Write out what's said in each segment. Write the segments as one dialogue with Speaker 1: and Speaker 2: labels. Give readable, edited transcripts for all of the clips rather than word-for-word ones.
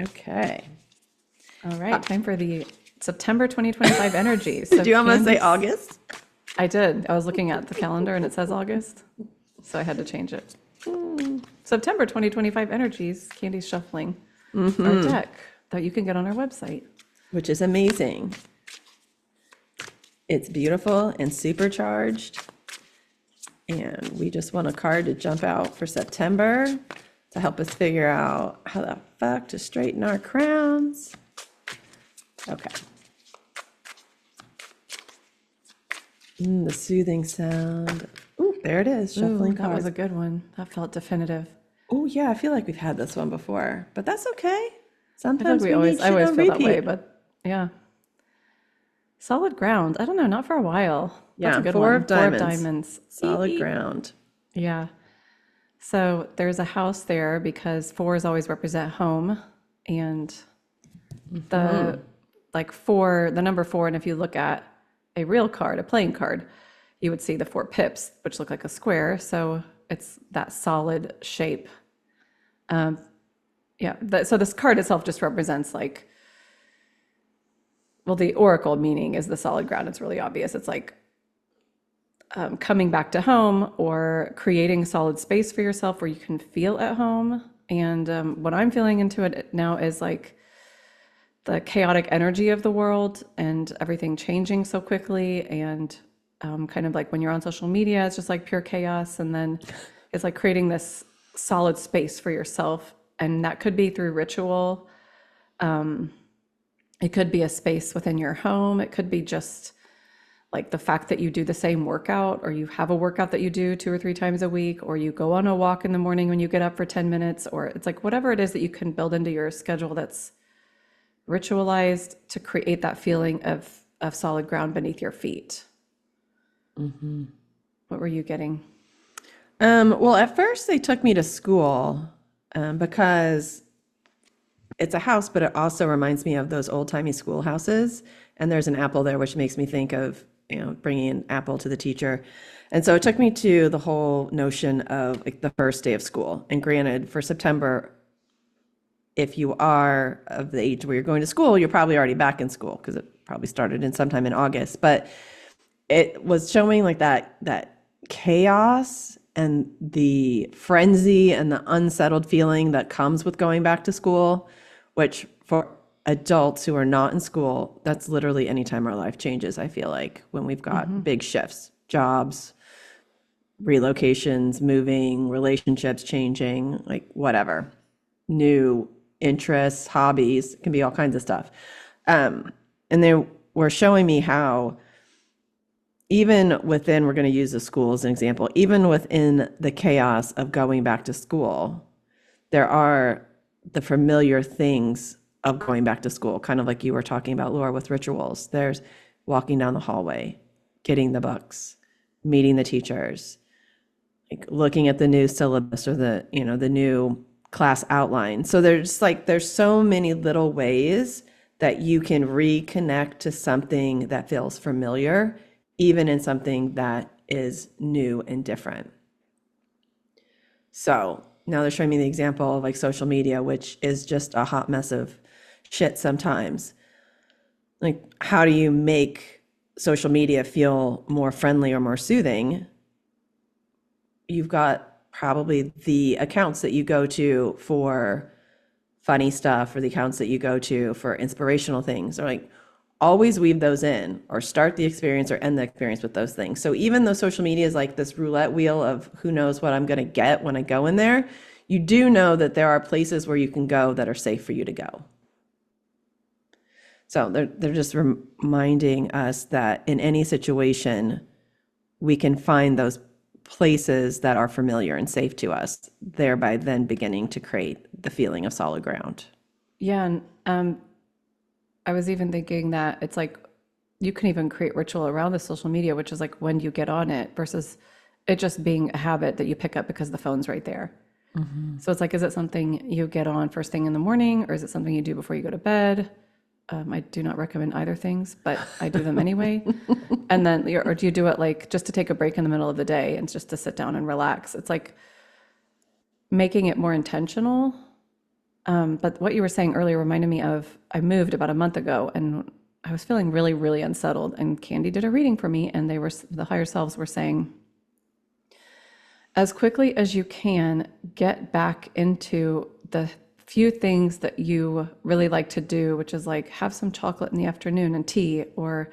Speaker 1: Okay.
Speaker 2: All right, time for the September 2025 energy. So
Speaker 1: Did you almost say
Speaker 2: Candy's,
Speaker 1: August?
Speaker 2: I did. I was looking at the calendar and it says August, so I had to change it. September 2025 energies, Candy's shuffling our deck that you can get on our website.
Speaker 1: Which is amazing. It's beautiful and supercharged. And we just want a card to jump out for September to help us figure out how the fuck to straighten our crowns. Okay. The soothing sound. Ooh, there it is, shuffling
Speaker 2: Ooh, that was
Speaker 1: cards.
Speaker 2: a good one. That felt definitive.
Speaker 1: Oh yeah, I feel like we've had this one before, but that's okay.
Speaker 2: I feel like
Speaker 1: Sometimes we need
Speaker 2: I
Speaker 1: shit
Speaker 2: always
Speaker 1: on
Speaker 2: feel that way,
Speaker 1: repeat.
Speaker 2: but yeah. Solid ground. I don't know, not for a while. That's a
Speaker 1: Yeah,
Speaker 2: good
Speaker 1: four
Speaker 2: one.
Speaker 1: of
Speaker 2: Four of
Speaker 1: diamonds.
Speaker 2: diamonds. Eep,
Speaker 1: Solid
Speaker 2: eep.
Speaker 1: ground.
Speaker 2: Yeah. So there's a house there because fours always represent home, and the the number four, and if you look at a real card, a playing card, you would see the four pips, which look like a square. So it's that solid shape. Yeah. So this card itself just represents like, well, the oracle meaning is the solid ground. It's really obvious. It's like coming back to home or creating solid space for yourself where you can feel at home. And what I'm feeling into it now is like the chaotic energy of the world and everything changing so quickly. And kind of like when you're on social media, it's just like pure chaos. And then it's like creating this solid space for yourself. And that could be through ritual. It could be a space within your home. It could be just like the fact that you do the same workout, or you have a workout that you do 2 or 3 times a week, or you go on a walk in the morning when you get up for 10 minutes, or it's like whatever it is that you can build into your schedule that's ritualized to create that feeling of solid ground beneath your feet. What were you getting?
Speaker 1: Well, at first they took me to school because it's a house, but it also reminds me of those old-timey schoolhouses. And there's an apple there, which makes me think of, bringing an apple to the teacher. And so it took me to the whole notion of like the first day of school. And granted, for September, if you are of the age where you're going to school, you're probably already back in school because it probably started in sometime in August. But it was showing like that chaos and the frenzy and the unsettled feeling that comes with going back to school, which for adults who are not in school, that's literally anytime our life changes, I feel like, when we've got big shifts, jobs, relocations, moving, relationships changing, like whatever, new interests, hobbies, it can be all kinds of stuff. And they were showing me how even within, we're going to use the school as an example, even within the chaos of going back to school, there are the familiar things of going back to school, kind of like you were talking about, Laura, with rituals. There's walking down the hallway, getting the books, meeting the teachers, like looking at the new syllabus or the new class outline. So there's so many little ways that you can reconnect to something that feels familiar, even in something that is new and different. So now they're showing me the example of like social media, which is just a hot mess of shit sometimes. Like, how do you make social media feel more friendly or more soothing? You've got probably the accounts that you go to for funny stuff, or the accounts that you go to for inspirational things, or like always weave those in, or start the experience or end the experience with those things. So even though social media is like this roulette wheel of who knows what I'm going to get when I go in there, you do know that there are places where you can go that are safe for you to go. So they're just reminding us that in any situation, we can find those places that are familiar and safe to us, thereby then beginning to create the feeling of solid ground.
Speaker 2: Yeah, and I was even thinking that it's like you can even create ritual around the social media, which is like when you get on it versus it just being a habit that you pick up because the phone's right there. So it's like, is it something you get on first thing in the morning, or is it something you do before you go to bed? I do not recommend either things, but I do them anyway. And then, or do you do it like just to take a break in the middle of the day and just to sit down and relax? It's like making it more intentional But what you were saying earlier reminded me of I moved about a month ago and I was feeling really, really unsettled. And Candy did a reading for me, and the higher selves were saying, as quickly as you can, get back into the few things that you really like to do, which is like have some chocolate in the afternoon and tea, or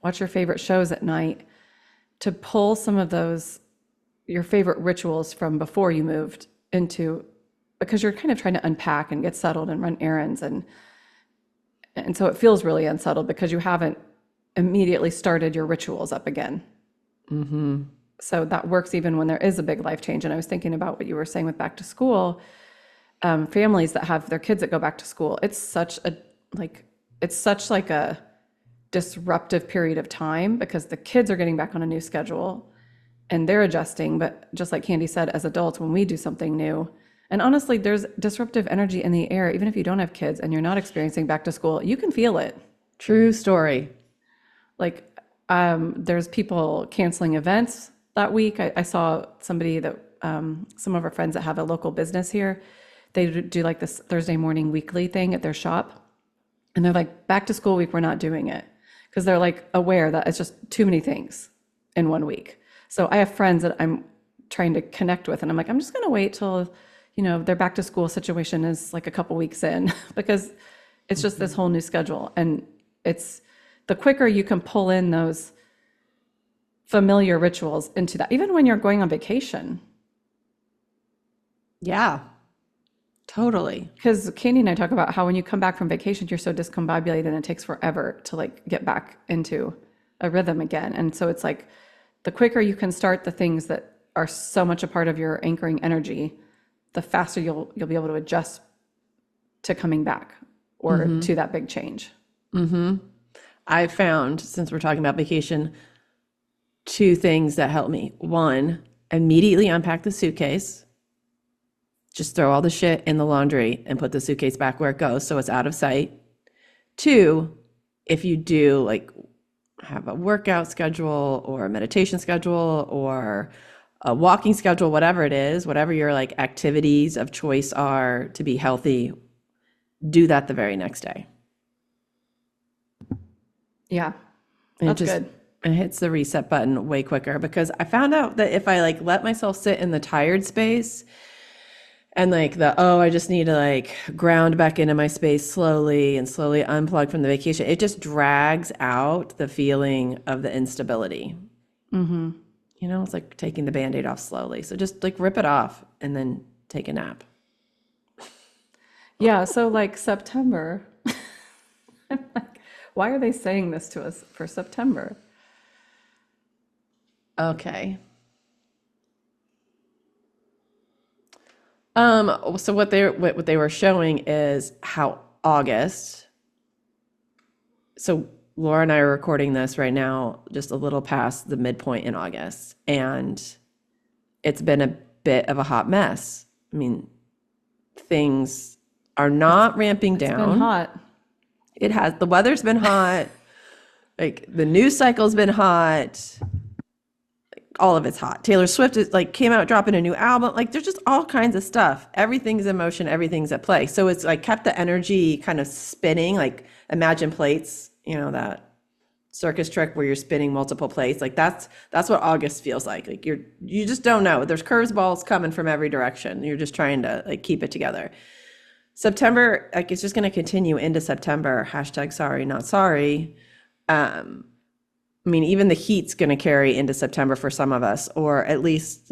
Speaker 2: watch your favorite shows at night, to pull some of those, your favorite rituals from before you moved into, because you're kind of trying to unpack and get settled and run errands. And so it feels really unsettled because you haven't immediately started your rituals up again. So that works even when there is a big life change. And I was thinking about what you were saying with back to school, families that have their kids that go back to school. It's such like a disruptive period of time because the kids are getting back on a new schedule and they're adjusting. But just like Candy said, as adults, when we do something new, and honestly, there's disruptive energy in the air, even if you don't have kids and you're not experiencing back to school, you can feel it.
Speaker 1: True story.
Speaker 2: Like, there's people canceling events that week. I saw somebody that, some of our friends that have a local business here, they do like this Thursday morning weekly thing at their shop. And they're like, back to school week, we're not doing it. Because they're like aware that it's just too many things in one week. So I have friends that I'm trying to connect with, and I'm like, I'm just going to wait till, their back to school situation is like a couple weeks in because it's just this whole new schedule. And it's the quicker you can pull in those familiar rituals into that, even when you're going on vacation.
Speaker 1: Yeah, totally.
Speaker 2: Because Candy and I talk about how when you come back from vacation, you're so discombobulated and it takes forever to like get back into a rhythm again. And so it's like the quicker you can start the things that are so much a part of your anchoring energy, the faster you'll be able to adjust to coming back or to that big change.
Speaker 1: I found, since we're talking about vacation, two things that help me. One, immediately unpack the suitcase. Just throw all the shit in the laundry and put the suitcase back where it goes so it's out of sight. Two, if you do like have a workout schedule or a meditation schedule or a walking schedule, whatever it is, whatever your like activities of choice are to be healthy, do that the very next day.
Speaker 2: Yeah,
Speaker 1: And
Speaker 2: that's good.
Speaker 1: It hits the reset button way quicker because I found out that if I like let myself sit in the tired space and like I just need to like ground back into my space slowly and slowly unplug from the vacation, it just drags out the feeling of the instability. It's like taking the Band-Aid off slowly. So just like rip it off and then take a nap.
Speaker 2: Yeah, so like September, I'm like, why are they saying this to us for September?
Speaker 1: Okay. So what they were showing is how August. So Laura and I are recording this right now, just a little past the midpoint in August, and it's been a bit of a hot mess. I mean, things are not ramping down.
Speaker 2: It's been hot.
Speaker 1: It has. The weather's been hot. Like the news cycle's been hot. All of it's hot. Taylor Swift is like came out dropping a new album. Like there's just all kinds of stuff. Everything's in motion. Everything's at play. So it's like kept the energy kind of spinning. Like imagine plates. That circus trick where you're spinning multiple plates. Like that's what August feels like. Like you just don't know. There's curveballs coming from every direction. You're just trying to like keep it together. September, like it's just going to continue into September. #sorry, not sorry. I mean, even the heat's going to carry into September for some of us, or at least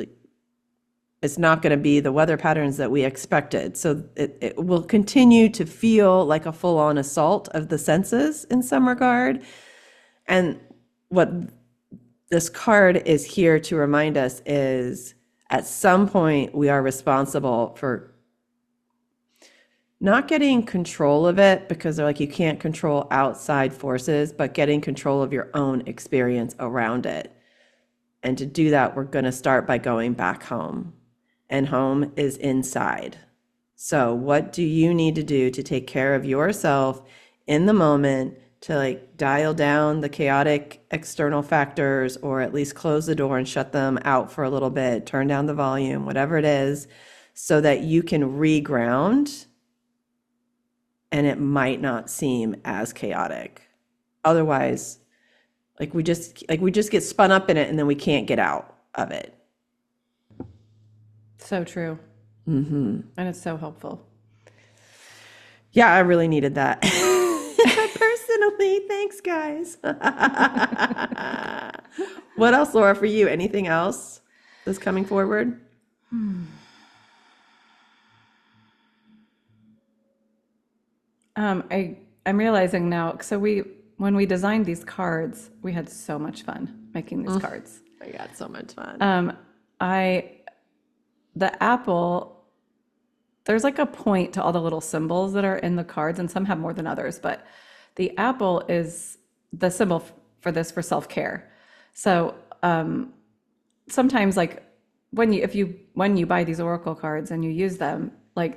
Speaker 1: it's not going to be the weather patterns that we expected. So it will continue to feel like a full-on assault of the senses in some regard. And what this card is here to remind us is at some point we are responsible for not getting control of it, because they're like you can't control outside forces, but getting control of your own experience around it. And to do that, we're going to start by going back home. And home is inside. So what do you need to do to take care of yourself in the moment to like dial down the chaotic external factors, or at least close the door and shut them out for a little bit, turn down the volume, whatever it is, so that you can reground and it might not seem as chaotic. Otherwise, we just get spun up in it and then we can't get out of it.
Speaker 2: So true. And it's so helpful.
Speaker 1: Yeah, I really needed that. Personally, thanks, guys. What else, Laura, for you? Anything else that's coming forward?
Speaker 2: I'm realizing now, so when we designed these cards, we had so much fun making these cards.
Speaker 1: I got so much fun.
Speaker 2: The apple, there's like a point to all the little symbols that are in the cards, and some have more than others, but the apple is the symbol for this, for self-care. So sometimes, like when you buy these oracle cards and you use them, like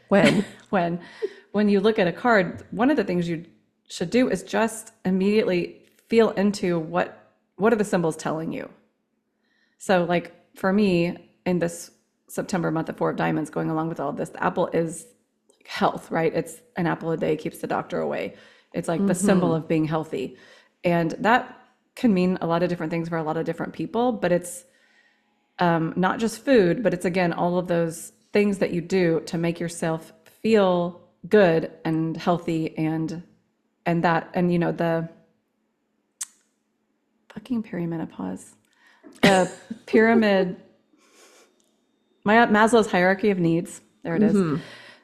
Speaker 2: when when you look at a card, one of the things you should do is just immediately feel into what are the symbols telling you. So like for me, in this September month of Four of Diamonds, going along with all of this, the apple is health, right? It's an apple a day keeps the doctor away. It's like the symbol of being healthy. And that can mean a lot of different things for a lot of different people, but it's not just food, but it's, again, all of those things that you do to make yourself feel good and healthy, and the fucking perimenopause, the pyramid, Maslow's hierarchy of needs. There it is.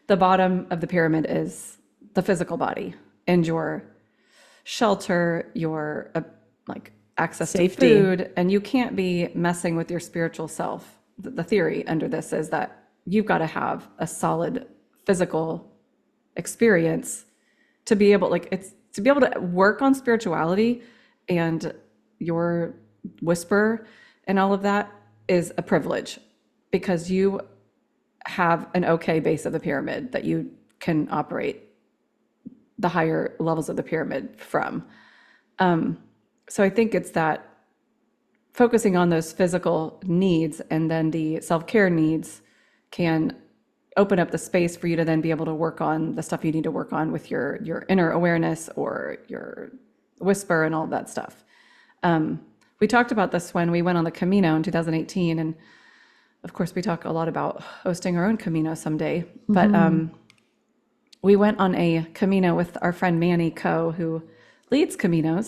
Speaker 2: The bottom of the pyramid is the physical body and your shelter, your access
Speaker 1: safety
Speaker 2: to food, and you can't be messing with your spiritual self. The theory under this is that you've got to have a solid physical experience to be able to work on spirituality, and your whisper and all of that is a privilege because you have an okay base of the pyramid that you can operate the higher levels of the pyramid from. So I think it's that focusing on those physical needs, and then the self-care needs can open up the space for you to then be able to work on the stuff you need to work on with your inner awareness or your whisper and all of that stuff. We talked about this when we went on the Camino in 2018, and of course we talk a lot about hosting our own Camino someday, but we went on a Camino with our friend Manny Coe, who leads Camino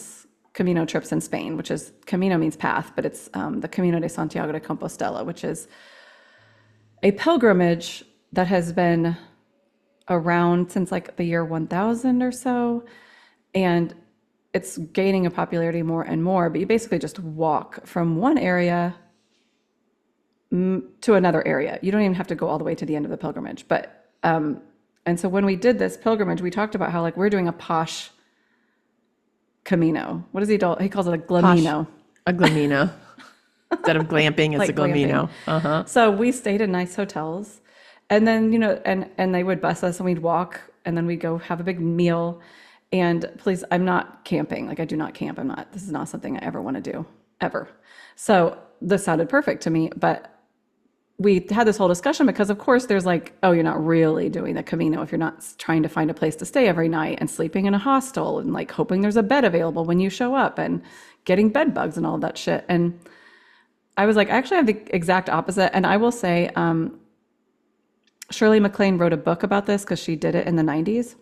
Speaker 2: trips in Spain, which is, Camino means path, but it's the Camino de Santiago de Compostela, which is a pilgrimage that has been around since like the year 1000 or so. And it's gaining a popularity more and more, but you basically just walk from one area to another area. You don't even have to go all the way to the end of the pilgrimage. But, and so when we did this pilgrimage, we talked about how like we're doing a posh Camino. What does he do? He calls it a glamino.
Speaker 1: A glamino. Instead of glamping, it's
Speaker 2: Like
Speaker 1: a glamino.
Speaker 2: So we stayed in nice hotels, and then, and they would bus us and we'd walk, and then we'd go have a big meal. And please, I'm not camping. Like I do not camp. This is not something I ever want to do, ever. So this sounded perfect to me, but we had this whole discussion because of course there's like, oh, you're not really doing the Camino if you're not trying to find a place to stay every night and sleeping in a hostel and like hoping there's a bed available when you show up and getting bed bugs and all of that shit. And I was like, I actually have the exact opposite. And I will say, Shirley MacLaine wrote a book about this because she did it in the 90s.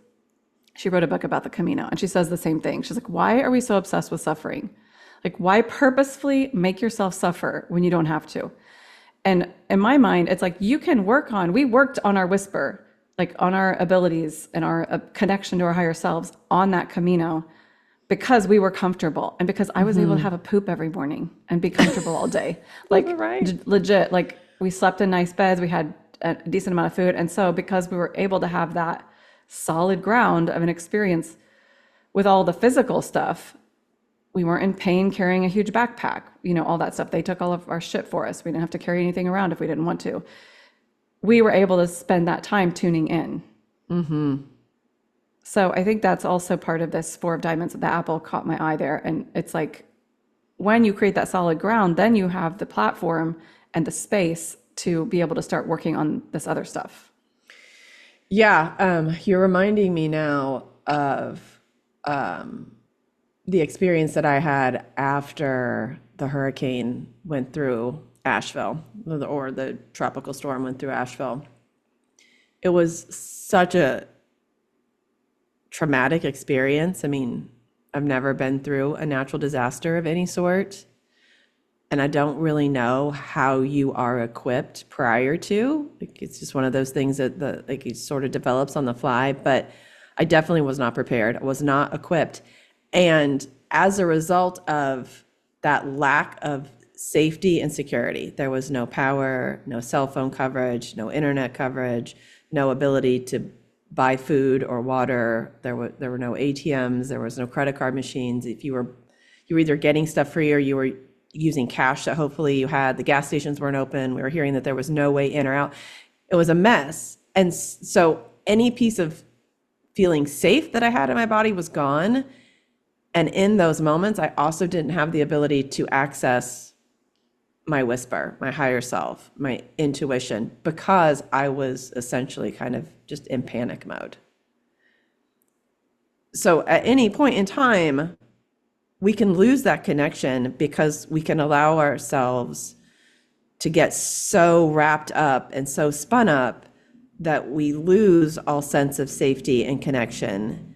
Speaker 2: She wrote a book about the Camino, and she says the same thing. She's like, why are we so obsessed with suffering? Like, why purposefully make yourself suffer when you don't have to? And in my mind, it's like we worked on our whisper, like on our abilities and our connection to our higher selves on that Camino because we were comfortable and because I was able to have a poop every morning and be comfortable all day. Like legit, like we slept in nice beds, we had a decent amount of food. And so because we were able to have that solid ground of an experience with all the physical stuff, we weren't in pain carrying a huge backpack, all that stuff. They took all of our shit for us. We didn't have to carry anything around if we didn't want to. We were able to spend that time tuning in. So I think that's also part of this Four of Diamonds. The apple caught my eye there. And it's like, when you create that solid ground, then you have the platform and the space to be able to start working on this other stuff.
Speaker 1: Yeah, you're reminding me now of the experience that I had after the hurricane went through Asheville, or the tropical storm went through Asheville. It was such a traumatic experience. I mean, I've never been through a natural disaster of any sort, and I don't really know how you are equipped prior to. Like, it's just one of those things that like it sort of develops on the fly, but I definitely was not prepared. I was not equipped. And as a result of that lack of safety and security, there was no power, no cell phone coverage, no internet coverage, no ability to buy food or water. There were no ATMs, there was no credit card machines. If you were either getting stuff free or you were using cash that hopefully you had. The gas stations weren't open. We were hearing that there was no way in or out. It was a mess. And so any piece of feeling safe that I had in my body was gone. And in those moments, I also didn't have the ability to access my whisper, my higher self, my intuition, because I was essentially kind of just in panic mode. So at any point in time, we can lose that connection because we can allow ourselves to get so wrapped up and so spun up that we lose all sense of safety and connection.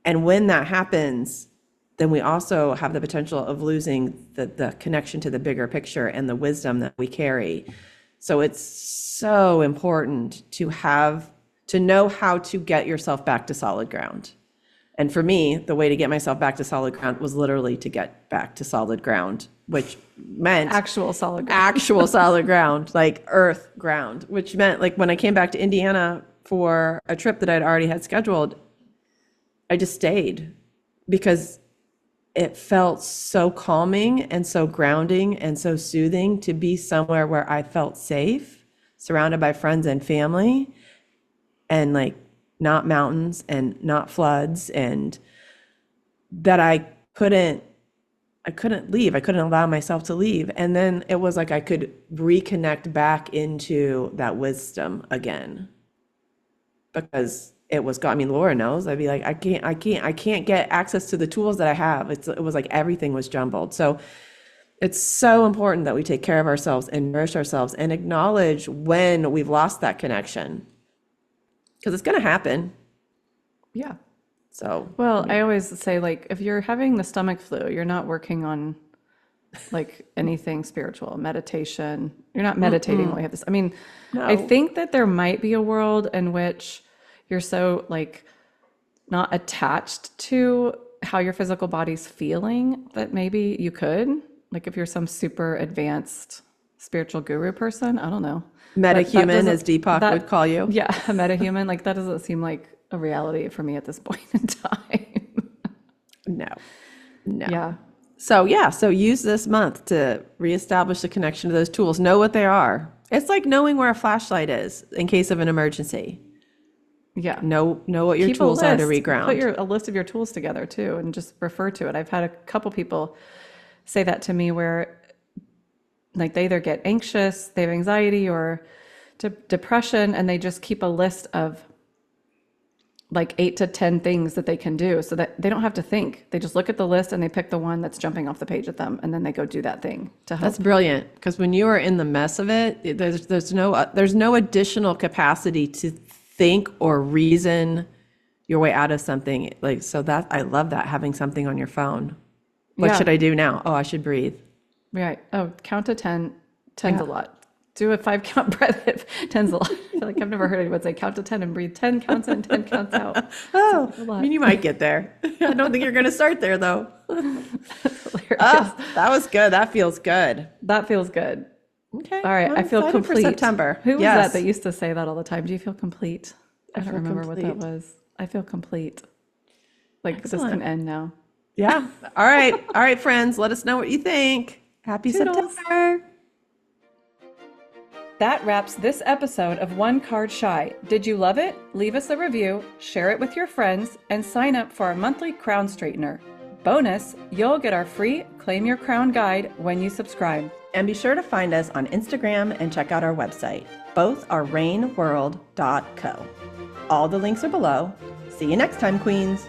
Speaker 1: And when that happens, then we also have the potential of losing the connection to the bigger picture and the wisdom that we carry. So it's so important to know how to get yourself back to solid ground. And for me, the way to get myself back to solid ground was literally to get back to solid ground, which meant
Speaker 2: Actual solid ground.
Speaker 1: actual solid ground, like earth ground, which meant like when I came back to Indiana for a trip that I'd already had scheduled, I just stayed because it felt so calming and so grounding and so soothing to be somewhere where I felt safe, surrounded by friends and family, and like not mountains and not floods, and that I couldn't leave. I couldn't allow myself to leave. And then it was like I could reconnect back into that wisdom again, because it was gone. I mean, Laura knows. I'd be like, I can't get access to the tools that I have. It was like everything was jumbled. So it's so important that we take care of ourselves and nourish ourselves and acknowledge when we've lost that connection, because it's going to happen.
Speaker 2: Yeah.
Speaker 1: So,
Speaker 2: Well, I always say, like, if you're having the stomach flu, you're not working on like anything spiritual, meditation. You're not meditating while you have this. I mean, I
Speaker 1: no.
Speaker 2: think that there might be a world in which you're so like not attached to how your physical body's feeling that maybe you could, like if you're some super advanced spiritual guru person, I don't know.
Speaker 1: Metahuman, as Deepak would call you.
Speaker 2: Yeah, a metahuman. Like that doesn't seem like a reality for me at this point in time.
Speaker 1: No.
Speaker 2: Yeah.
Speaker 1: So use this month to reestablish the connection to those tools. Know what they are. It's like knowing where a flashlight is in case of an emergency.
Speaker 2: Yeah.
Speaker 1: Know what your
Speaker 2: Keep
Speaker 1: tools are to
Speaker 2: list.
Speaker 1: reground.
Speaker 2: Put a list of your tools together too, and just refer to it. I've had a couple people say that to me where like they either get anxious, they have anxiety or depression, and they just keep a list of like 8 to 10 things that they can do so that they don't have to think. They just look at the list and they pick the one that's jumping off the page at them, and then they go do that thing to help.
Speaker 1: That's brilliant, because when you are in the mess of it, there's no additional capacity to think or reason your way out of something. Like, so that I love that, having something on your phone. What should I do now? Oh, I should breathe.
Speaker 2: Right. Oh, count to 10. 10's a lot. Do a 5 count breath. 10's a lot. I feel like I've never heard anyone say count to 10 and breathe. 10 counts in, 10 counts out.
Speaker 1: Oh, I mean, you might get there. I don't think you're going to start there though. Oh, that was good. That feels good.
Speaker 2: That feels good.
Speaker 1: Okay.
Speaker 2: All right.
Speaker 1: I'm
Speaker 2: I feel
Speaker 1: excited
Speaker 2: complete.
Speaker 1: for September.
Speaker 2: Who was
Speaker 1: Yes.
Speaker 2: that used to say that all the time? Do you feel complete? I don't
Speaker 1: feel
Speaker 2: remember what that
Speaker 1: complete.
Speaker 2: was. I feel complete. Like
Speaker 1: Excellent.
Speaker 2: this can end now.
Speaker 1: Yeah. All right. All right, friends. Let us know what you think. Happy
Speaker 2: Toodles.
Speaker 1: September.
Speaker 2: That wraps this episode of One Card Shy. Did you love it? Leave us a review, share it with your friends, and sign up for our monthly crown straightener. Bonus, you'll get our free Claim Your Crown guide when you subscribe.
Speaker 1: And be sure to find us on Instagram and check out our website. Both are rainworld.co. All the links are below. See you next time, Queens.